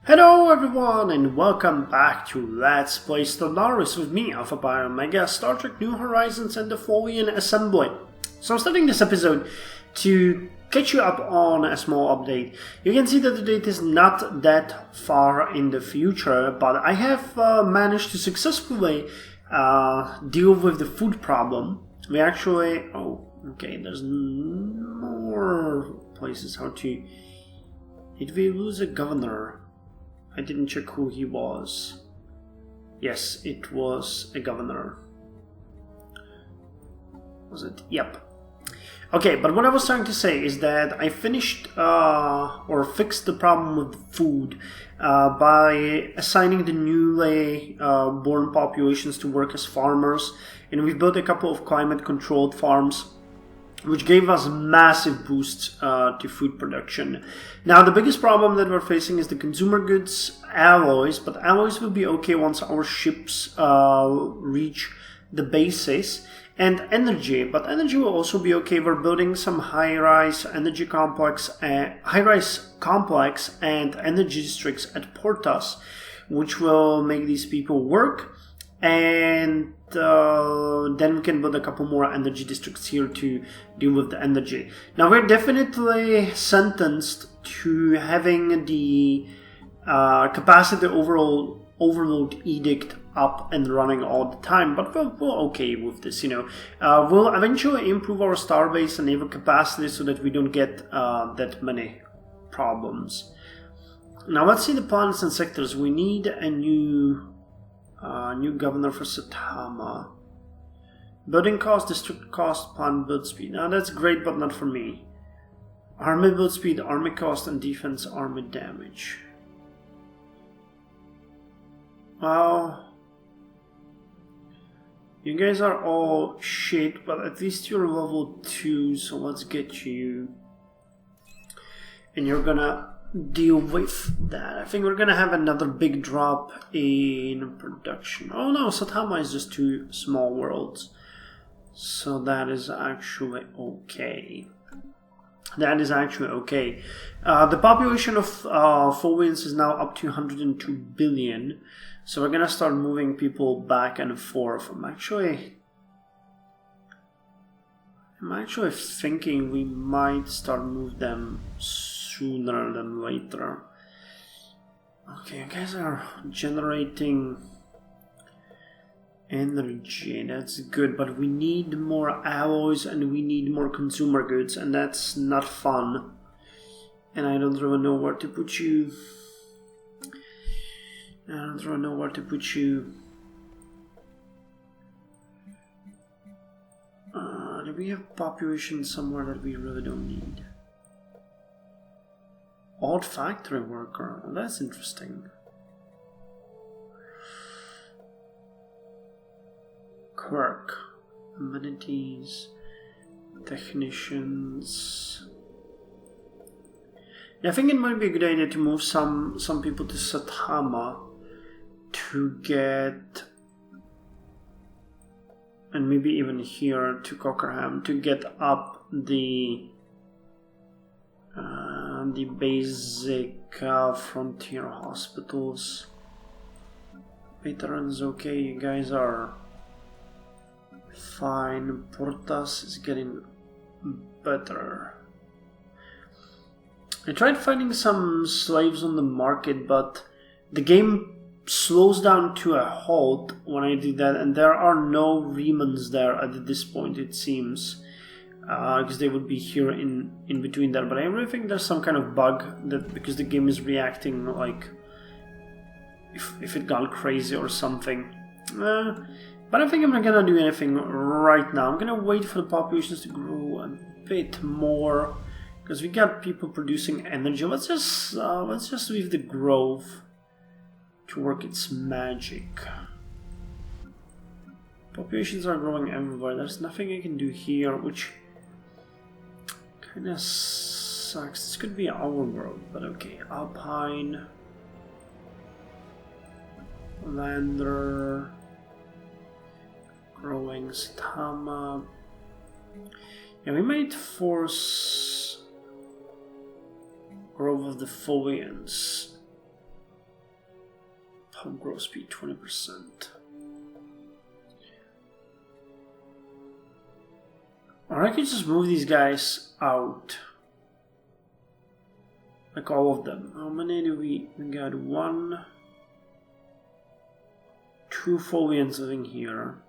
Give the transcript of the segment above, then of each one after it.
Hello everyone and welcome back to Let's Play Stellaris with me, Alfapiomega, Star Trek New Horizons and the Tholian Assembly. So I'm starting this episode to catch you up on a small update. You can see that the date is not that far in the future, but I have managed to successfully deal with the food problem. We actually... oh, okay, there's more places how to... Did we lose a governor? I didn't check who he was. Yes, it was a governor. Was it? Yep. Okay, but what I was trying to say is that I finished or fixed the problem with food by assigning the newly born populations to work as farmers, and we've built a couple of climate-controlled farms, which gave us massive boosts to food production. Now, the biggest problem that we're facing is the consumer goods alloys, but alloys will be okay once our ships reach the bases, and energy, but energy will also be okay. We're building some high-rise complex and energy districts at Portas, which will make these people work, and then we can build a couple more energy districts here to deal with the energy. Now, we're definitely sentenced to having the capacity overload edict up and running all the time, but we're okay with this, you know. We'll eventually improve our starbase and naval capacity so that we don't get that many problems. Now, let's see the planets and sectors. We need a new governor for Satama. Building cost, district cost, planet build speed. Now that's great, but not for me. Army build speed, army cost, and defense army damage. Well, you guys are all shit, but at least you're level 2, so let's get you. And you're gonna deal with that. I think we're gonna have another big drop in production. Oh no, Satama is just 2 small worlds, so that is actually okay. That is actually okay. The population of Tholians is now up to 102 billion, so we're gonna start moving people back and forth. I'm actually thinking we might start move them sooner than later. Okay, you guys are generating energy, that's good, but we need more alloys and we need more consumer goods, and that's not fun. And I don't really know where to put you. Do we have population somewhere that we really don't need? Odd factory worker, that's interesting. Quirk, amenities, technicians. I think it might be a good idea to move some people to Satama to get, and maybe even here to Cockerham to get up the basic frontier hospitals. Veterans, okay, you guys are fine. Portas is getting better. I tried finding some slaves on the market, but the game slows down to a halt when I did that, and there are no remans there at this point, it seems. Because they would be here in between there, but I really think there's some kind of bug that because the game is reacting like if it got crazy or something. But I think I'm not gonna do anything right now. I'm gonna wait for the populations to grow a bit more because we got people producing energy. Let's just leave the growth to work its magic. Populations are growing everywhere. There's nothing I can do here, which kinda sucks. This could be our world, but okay. Alpine, Lander, growing Stama. Yeah, we might force growth of the Tholians. home growth speed 20%. Or I could just move these guys out. Like all of them. How many do we got? 1, 2 Tholians living here.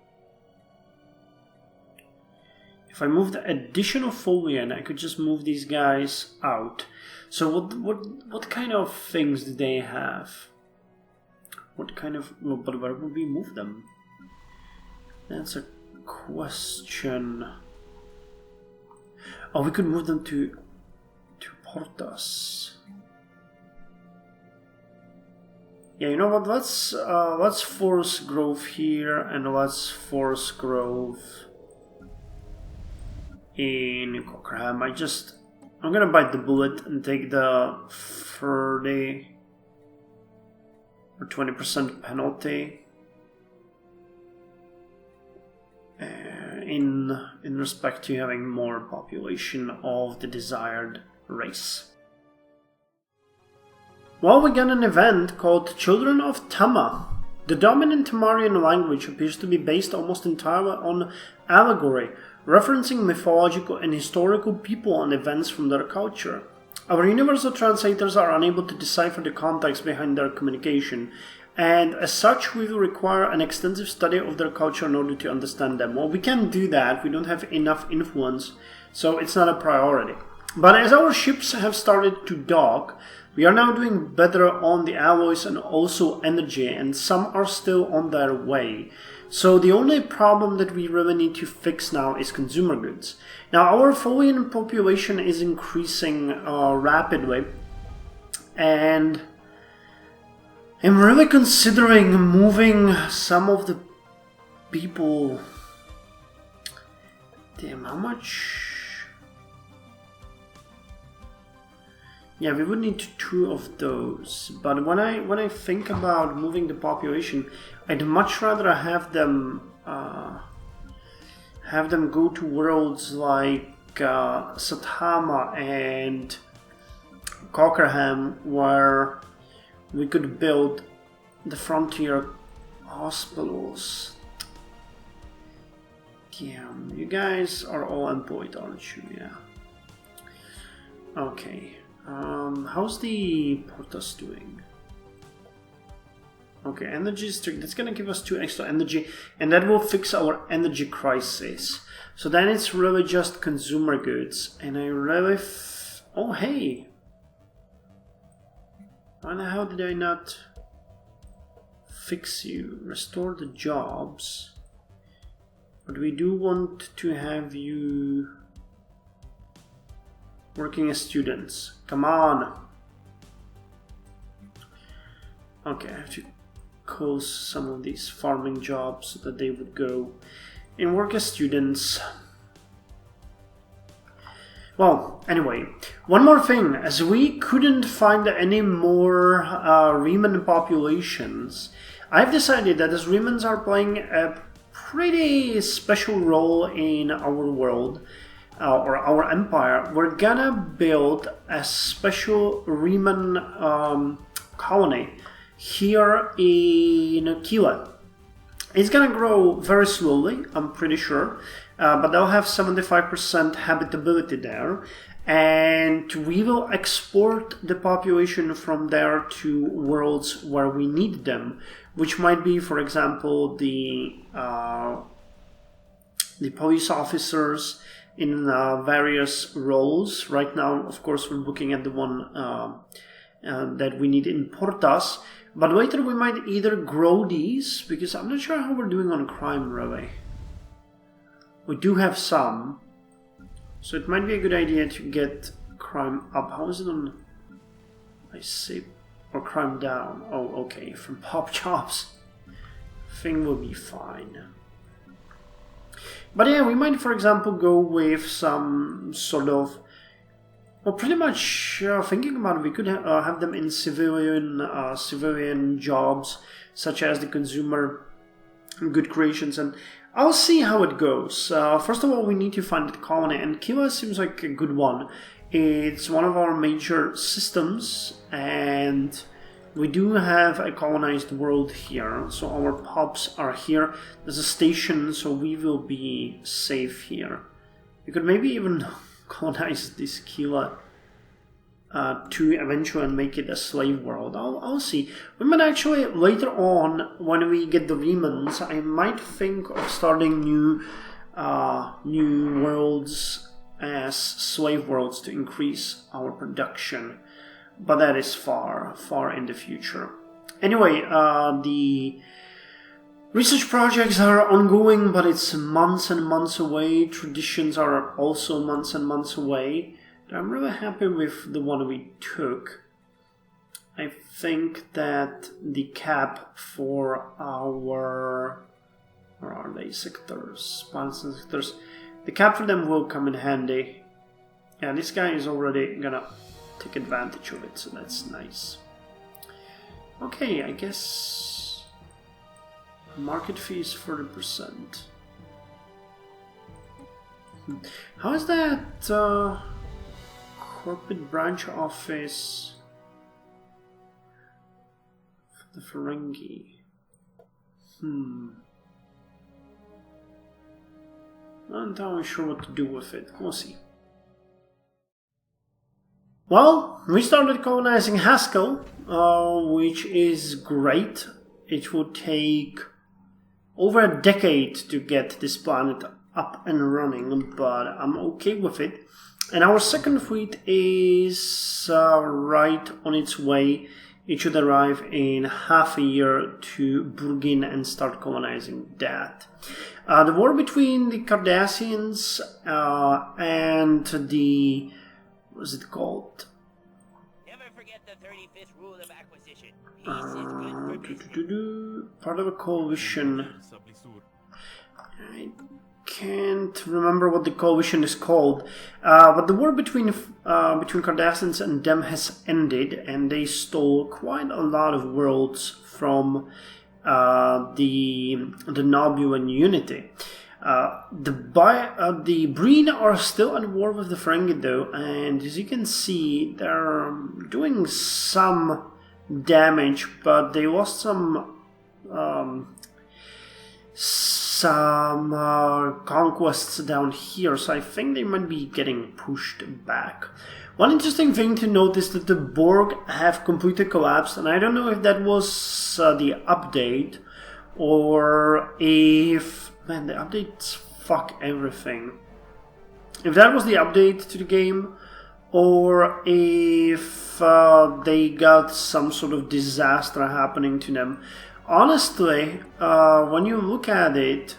If I move the additional Tholian, I could just move these guys out. So what kind of things do they have? What kind of... Well, but where would we move them? That's a question. Oh, we could move them to Portas. Yeah, you know what? Let's force growth here, and let's force growth in Cockerham. I'm gonna bite the bullet and take the 30 or 20% penalty in respect to having more population of the desired race. Well, we got an event called Children of Tama. The dominant Tamarian language appears to be based almost entirely on allegory, referencing mythological and historical people and events from their culture. Our universal translators are unable to decipher the context behind their communication, and as such we will require an extensive study of their culture in order to understand them. Well, we can't do that, we don't have enough influence, so it's not a priority. But as our ships have started to dock, we are now doing better on the alloys and also energy, and some are still on their way. So the only problem that we really need to fix now is consumer goods. Now our Tholian population is increasing rapidly, and I'm really considering moving some of the people. Damn, how much? Yeah, we would need 2 of those. But when I think about moving the population, I'd much rather have them go to worlds like Satama and Cockerham, where we could build the frontier hospitals. Damn, you guys are all employed, aren't you? Yeah. Okay. How's the Portas doing? Okay, energy strict. That's gonna give us 2 extra energy, and that will fix our energy crisis. So then it's really just consumer goods, and I really... Oh, hey! Why the hell did I not fix you? Restore the jobs. But we do want to have you working as students. Come on! Okay, I have to close some of these farming jobs so that they would go and work as students. Well, anyway, one more thing. As we couldn't find any more Riemann populations, I've decided that as Riemanns are playing a pretty special role in our world, or our empire, we're gonna build a special Riemann colony here in Kila. It's gonna grow very slowly, I'm pretty sure, but they'll have 75% habitability there, and we will export the population from there to worlds where we need them, which might be, for example, the police officers in various roles. Right now, of course, we're looking at the one that we need in Portas, but later we might either grow these, because I'm not sure how we're doing on crime, really. We do have some, so it might be a good idea to get crime up. How is it on, I see, or crime down? Oh, okay, from pop jobs. Thing will be fine. But yeah, we might, for example, go with some sort of... Well, pretty much thinking about it, we could have them in civilian jobs, such as the consumer good creations, and I'll see how it goes. First of all, we need to find the colony, and Kila seems like a good one. It's one of our major systems, and We do have a colonized world here, so our pubs are here. There's a station, so we will be safe here. We could maybe even colonize this Kila to eventually make it a slave world. I'll see. We might actually, later on, when we get the remnants, I might think of starting new worlds as slave worlds to increase our production. But that is far, far in the future. Anyway, the research projects are ongoing, but it's months and months away. Traditions are also months and months away. I'm really happy with the one we took. I think that the cap for our... where are they? Sectors, planets and sectors. The cap for them will come in handy. Yeah, this guy is already gonna take advantage of it, so that's nice. Okay, I guess market fee is 40%. How is that corporate branch office for the Ferengi? I'm not entirely sure what to do with it. We'll see. Well, we started colonizing Haskell, which is great. It would take over a decade to get this planet up and running, but I'm okay with it. And our second fleet is right on its way. It should arrive in half a year to begin and start colonizing that. The war between the Cardassians and the... what's it called? Never forget the 35th rule of acquisition. Part of a coalition. I can't remember what the coalition is called, but the war between Cardassians and them has ended, and they stole quite a lot of worlds from the Nobulan Unity. The Breen are still at war with the Ferengi though, and as you can see, they're doing some damage, but they lost some conquests down here, so I think they might be getting pushed back. One interesting thing to note is that the Borg have completely collapsed, and I don't know if that was the update or if... Man, the updates fuck everything. If that was the update to the game, or if they got some sort of disaster happening to them. Honestly, when you look at it...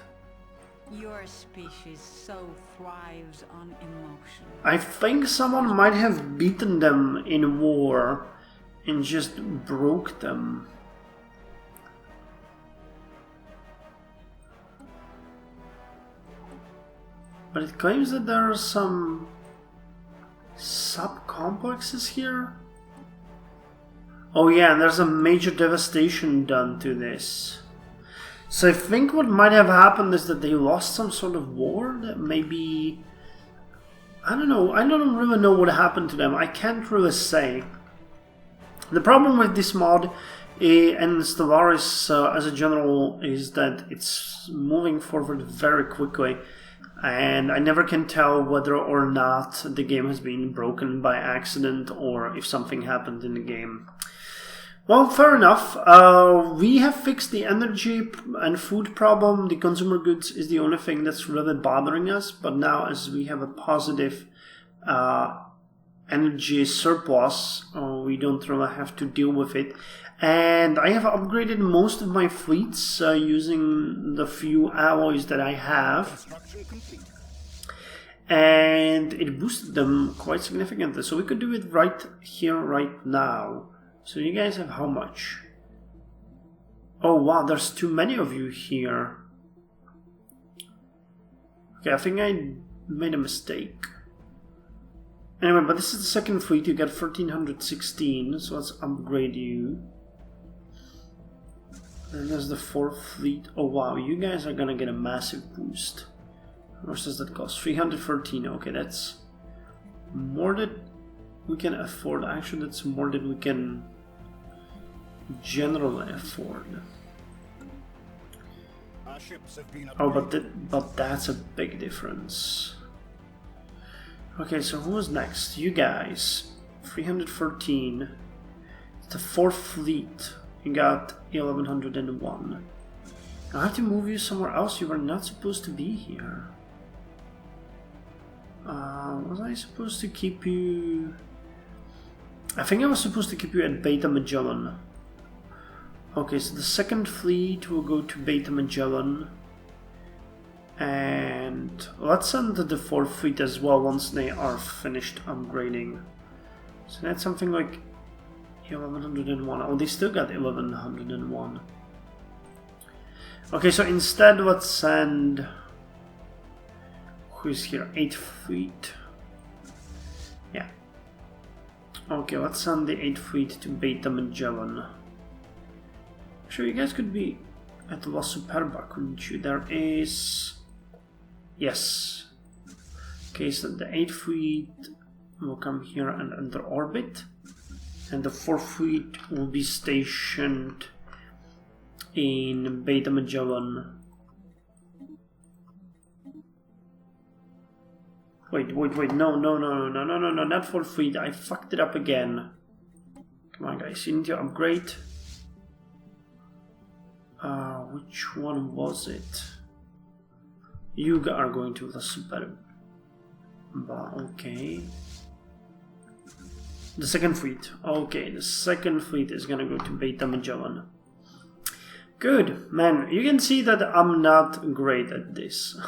Your species so thrives on emotion. I think someone might have beaten them in war and just broke them. But it claims that there are some sub-complexes here. Oh yeah, and there's a major devastation done to this. So I think what might have happened is that they lost some sort of war that maybe... I don't know, I don't really know what happened to them. I can't really say. The problem with this mod and Stellaris as a general is that it's moving forward very quickly. And I never can tell whether or not the game has been broken by accident or if something happened in the game. Well, fair enough. We have fixed the energy and food problem. The consumer goods is the only thing that's really bothering us. But now as we have a positive energy surplus, we don't really have to deal with it. And I have upgraded most of my fleets using the few alloys that I have. And it boosted them quite significantly. So we could do it right here, right now. So you guys have how much? Oh wow, there's too many of you here. Okay, I think I made a mistake. Anyway, but this is the second fleet. You get 1316, so let's upgrade you. And there's the fourth fleet. Oh wow, you guys are gonna get a massive boost. How much does that cost? 313. Okay, that's more than we can afford. Actually, that's more than we can generally afford. Our ships have been Oh, but that's a big difference. Okay, so who's next? You guys. 313. It's the 4th fleet. You got 1101. I have to move you somewhere else. You were not supposed to be here. Was I supposed to keep you... I think I was supposed to keep you at Beta Magellan. Okay, so the 2nd fleet will go to Beta Magellan. And let's send the 4th fleet as well once they are finished upgrading. So that's something like 1101. Oh, they still got 1101. Okay, so instead let's send... Who's here? 8th fleet. Yeah. Okay, let's send the 8th fleet to Beta Magellan. Sure, you guys could be at La Superba, couldn't you? There is... Yes. Okay, so the 8th fleet will come here and enter orbit. And the 4th fleet will be stationed in Beta Magellan. Wait, no, not 4th fleet, I fucked it up again. Come on guys, you need to upgrade. Which one was it? You are going to the Superba, okay. The 2nd fleet, okay, the 2nd fleet is gonna go to Beta Magellan. Good, man, you can see that I'm not great at this.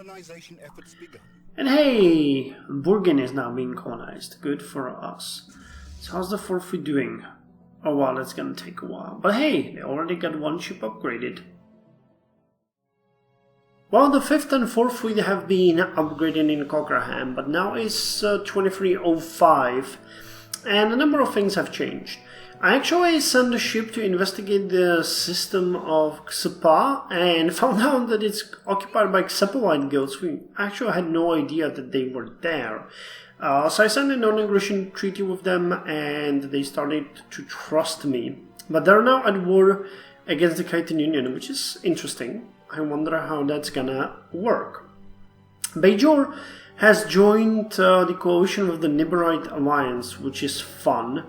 colonization efforts begun. And hey, Burgen is now being colonized. Good for us. So how's the 4th fleet doing? Oh well, it's gonna take a while. But hey, they already got 1 ship upgraded. Well, the 5th and 4th fleet have been upgraded in Cockerham, but now it's 2305, and a number of things have changed. I actually sent a ship to investigate the system of Xepa and found out that it's occupied by Xepalite guilds. We actually had no idea that they were there. So I signed a non-aggression treaty with them and they started to trust me. But they're now at war against the Khitan Union, which is interesting. I wonder how that's gonna work. Bajor has joined the coalition of the Niberite Alliance, which is fun.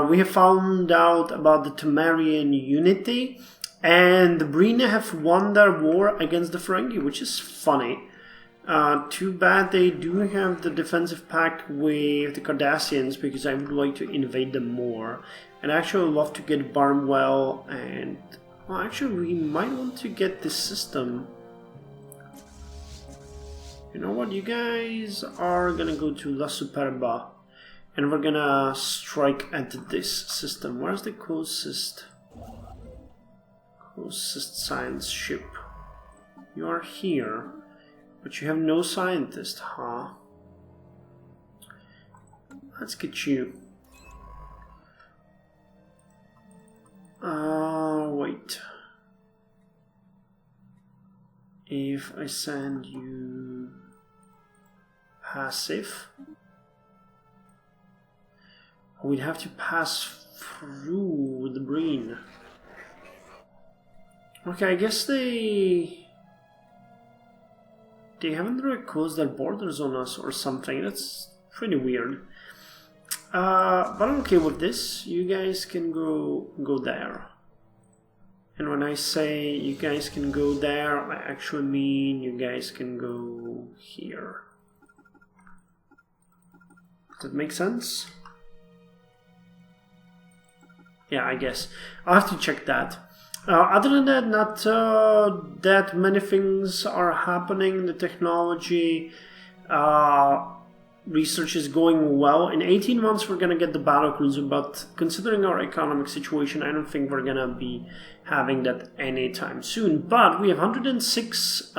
We have found out about the Temerian unity, and the Breen have won their war against the Ferengi, which is funny. Too bad they do have the defensive pact with the Cardassians, because I would like to invade them more. And I actually love to get Barnwell, and well, actually we might want to get this system. You know what, you guys are gonna go to La Superba. And we're gonna strike at this system. Where's the closest science ship? You are here, but you have no scientist, huh? Let's get you. Wait. If I send you passive, we'd have to pass through the Breen. Okay, I guess they haven't really closed their borders on us or something. That's pretty weird. But I'm okay with this. You guys can go there. And when I say you guys can go there, I actually mean you guys can go here. Does that make sense? Yeah, I guess. I'll have to check that. Other than that, not that many things are happening. The technology research is going well. In 18 months, we're going to get the battlecruiser, but considering our economic situation, I don't think we're going to be having that anytime soon. But we have 106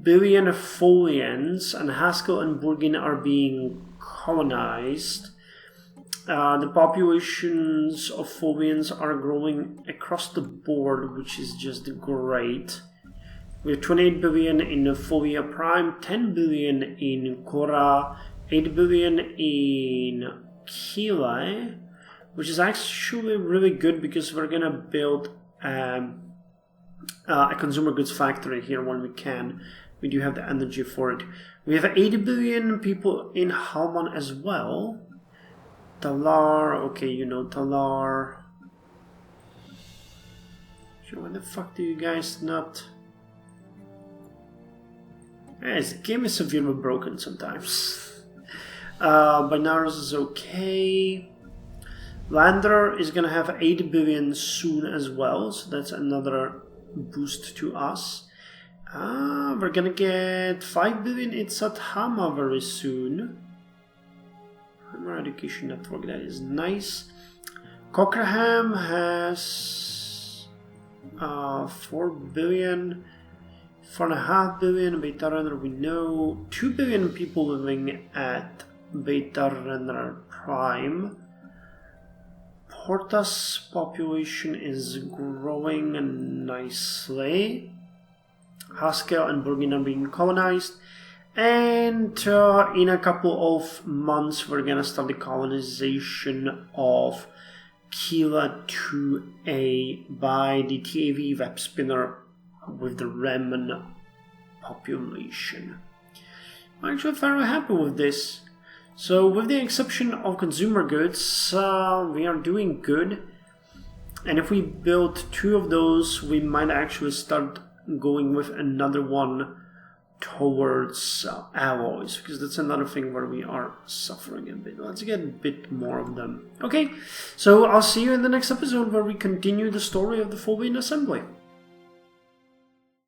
billion Tholians, and Haskell and Burgen are being colonized. The populations of Tholians are growing across the board, which is just great. We have 28 billion in Folia Prime, 10 billion in Korra, 8 billion in Kila, which is actually really good because we're gonna build a consumer goods factory here when we can. We do have the energy for it. We have 80 billion people in Halman as well. Talar, okay, you know Talar. So why the fuck do you guys not... This game is severely broken sometimes. Binaros is okay. Lander is gonna have 80 billion soon as well, so that's another boost to us. We're gonna get 5 billion in Sathama very soon. Primary Education Network, that is nice. Cockerham has 4 billion, 4.5 billion. Beta Runner, we know 2 billion people living at Beta Runner Prime. Porta's population is growing nicely. Haskell and Burgin are being colonized. And in a couple of months we're gonna start the colonization of Kila 2A by the TAV web spinner with the Reman population. I'm actually very happy with this. So with the exception of consumer goods, we are doing good. And if we build 2 of those, we might actually start going with another one towards alloys, because that's another thing where we are suffering a bit. Let's get a bit more of them. Okay, so I'll see you in the next episode where we continue the story of the Tholian assembly.